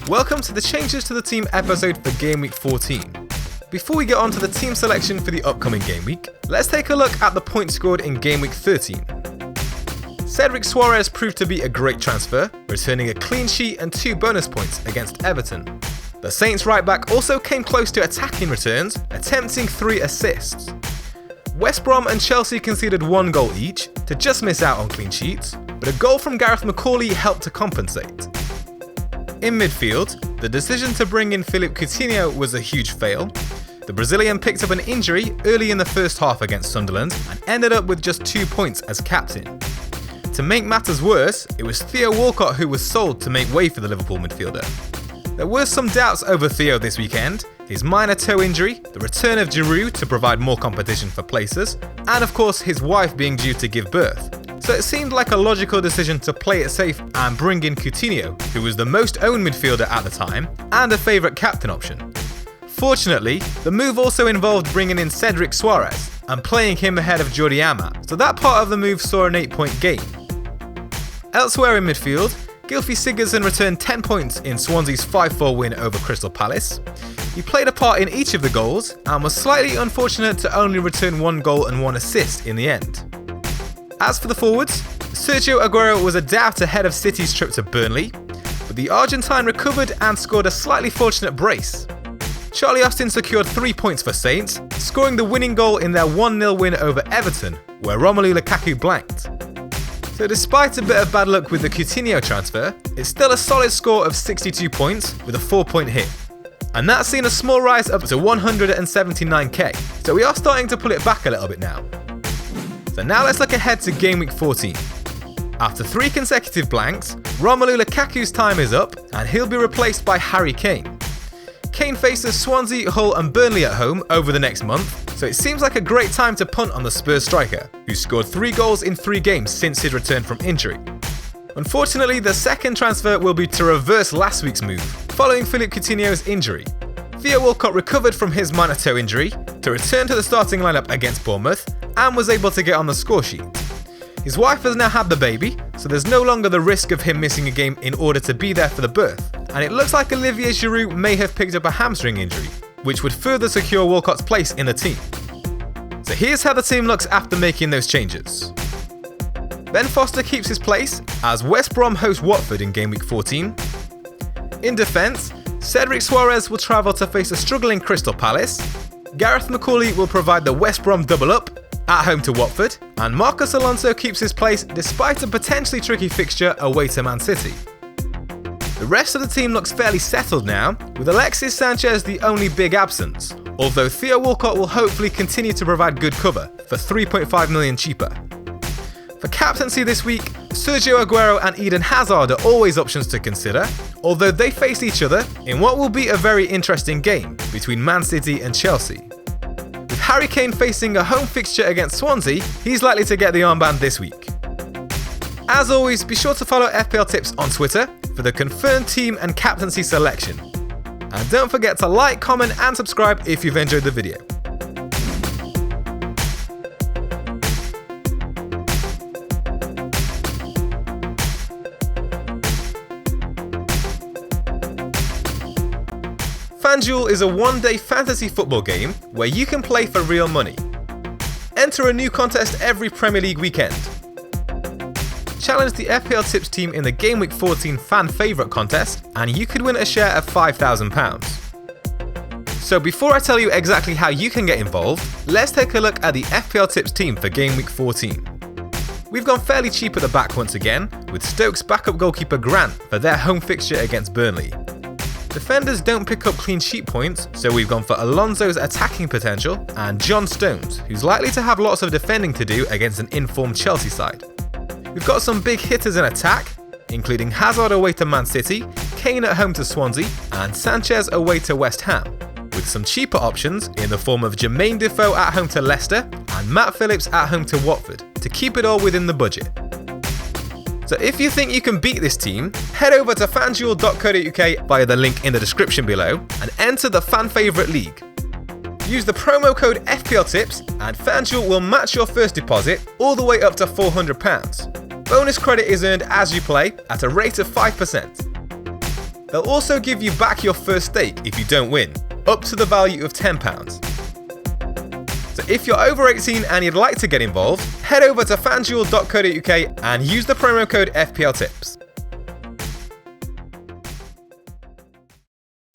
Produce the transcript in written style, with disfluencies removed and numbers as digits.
Welcome to the Changes to the Team episode for Gameweek 14. Before we get on to the team selection for the upcoming game week, let's take a look at the points scored in Gameweek 13. Cedric Soares proved to be a great transfer, returning a clean sheet and 2 bonus points against Everton. The Saints right back also came close to attacking returns, attempting 3 assists. West Brom and Chelsea conceded 1 goal each to just miss out on clean sheets, but a goal from Gareth McCauley helped to compensate. In midfield, the decision to bring in Philippe Coutinho was a huge fail. The Brazilian picked up an injury early in the first half against Sunderland and ended up with just 2 points as captain. To make matters worse, it was Theo Walcott who was sold to make way for the Liverpool midfielder. There were some doubts over Theo this weekend, his minor toe injury, the return of Giroud to provide more competition for places, and of course his wife being due to give birth. So it seemed like a logical decision to play it safe and bring in Coutinho, who was the most owned midfielder at the time, and a favourite captain option. Fortunately, the move also involved bringing in Cedric Soares and playing him ahead of Jordi Amat, so that part of the move saw an 8-point gain. Elsewhere in midfield, Gylfi Sigurdsson returned 10 points in Swansea's 5-4 win over Crystal Palace. He played a part in each of the goals and was slightly unfortunate to only return 1 goal and 1 assist in the end. As for the forwards, Sergio Aguero was a doubt ahead of City's trip to Burnley, but the Argentine recovered and scored a slightly fortunate brace. Charlie Austin secured 3 points for Saints, scoring the winning goal in their 1-0 win over Everton, where Romelu Lukaku blanked. So despite a bit of bad luck with the Coutinho transfer, it's still a solid score of 62 points with a 4-point hit. And that's seen a small rise up to 179k, so we are starting to pull it back a little bit now. So now let's look ahead to Game Week 14. After 3 consecutive blanks, Romelu Lukaku's time is up and he'll be replaced by Harry Kane. Kane faces Swansea, Hull and Burnley at home over the next month, so it seems like a great time to punt on the Spurs striker, who scored 3 goals in 3 games since his return from injury. Unfortunately, the second transfer will be to reverse last week's move, following Philippe Coutinho's injury. Theo Walcott recovered from his minor toe injury to return to the starting lineup against Bournemouth and was able to get on the score sheet. His wife has now had the baby, so there's no longer the risk of him missing a game in order to be there for the birth, and it looks like Olivier Giroud may have picked up a hamstring injury, which would further secure Walcott's place in the team. So here's how the team looks after making those changes. Ben Foster keeps his place as West Brom host Watford in Game Week 14. In defence, Cedric Soares will travel to face a struggling Crystal Palace. Gareth McCauley will provide the West Brom double up at home to Watford, and Marcos Alonso keeps his place despite a potentially tricky fixture away to Man City. The rest of the team looks fairly settled now, with Alexis Sanchez the only big absence, although Theo Walcott will hopefully continue to provide good cover for 3.5 million cheaper. For captaincy this week, Sergio Aguero and Eden Hazard are always options to consider, although they face each other in what will be a very interesting game between Man City and Chelsea. With Harry Kane facing a home fixture against Swansea, he's likely to get the armband this week. As always, be sure to follow FPLtips on Twitter for the confirmed team and captaincy selection. And don't forget to like, comment and subscribe if you've enjoyed the video. FanDuel is a one-day fantasy football game where you can play for real money. Enter a new contest every Premier League weekend. Challenge the FPLtips team in the Game Week 14 Fan Favourite contest and you could win a share of £5,000. So before I tell you exactly how you can get involved, let's take a look at the FPLtips team for Game Week 14. We've gone fairly cheap at the back once again, with Stoke's backup goalkeeper Grant for their home fixture against Burnley. Defenders don't pick up clean sheet points, so we've gone for Alonso's attacking potential and John Stones, who's likely to have lots of defending to do against an informed Chelsea side. We've got some big hitters in attack, including Hazard away to Man City, Kane at home to Swansea, and Sanchez away to West Ham, with some cheaper options in the form of Jermaine Defoe at home to Leicester and Matt Phillips at home to Watford, to keep it all within the budget. So if you think you can beat this team, head over to fanduel.co.uk via the link in the description below and enter the Fan Favourite League. Use the promo code FPLtips and FanDuel will match your first deposit all the way up to £400. Bonus credit is earned as you play at a rate of 5%. They'll also give you back your first stake if you don't win, up to the value of £10. So if you're over 18 and you'd like to get involved, head over to fanduel.co.uk and use the promo code FPLtips.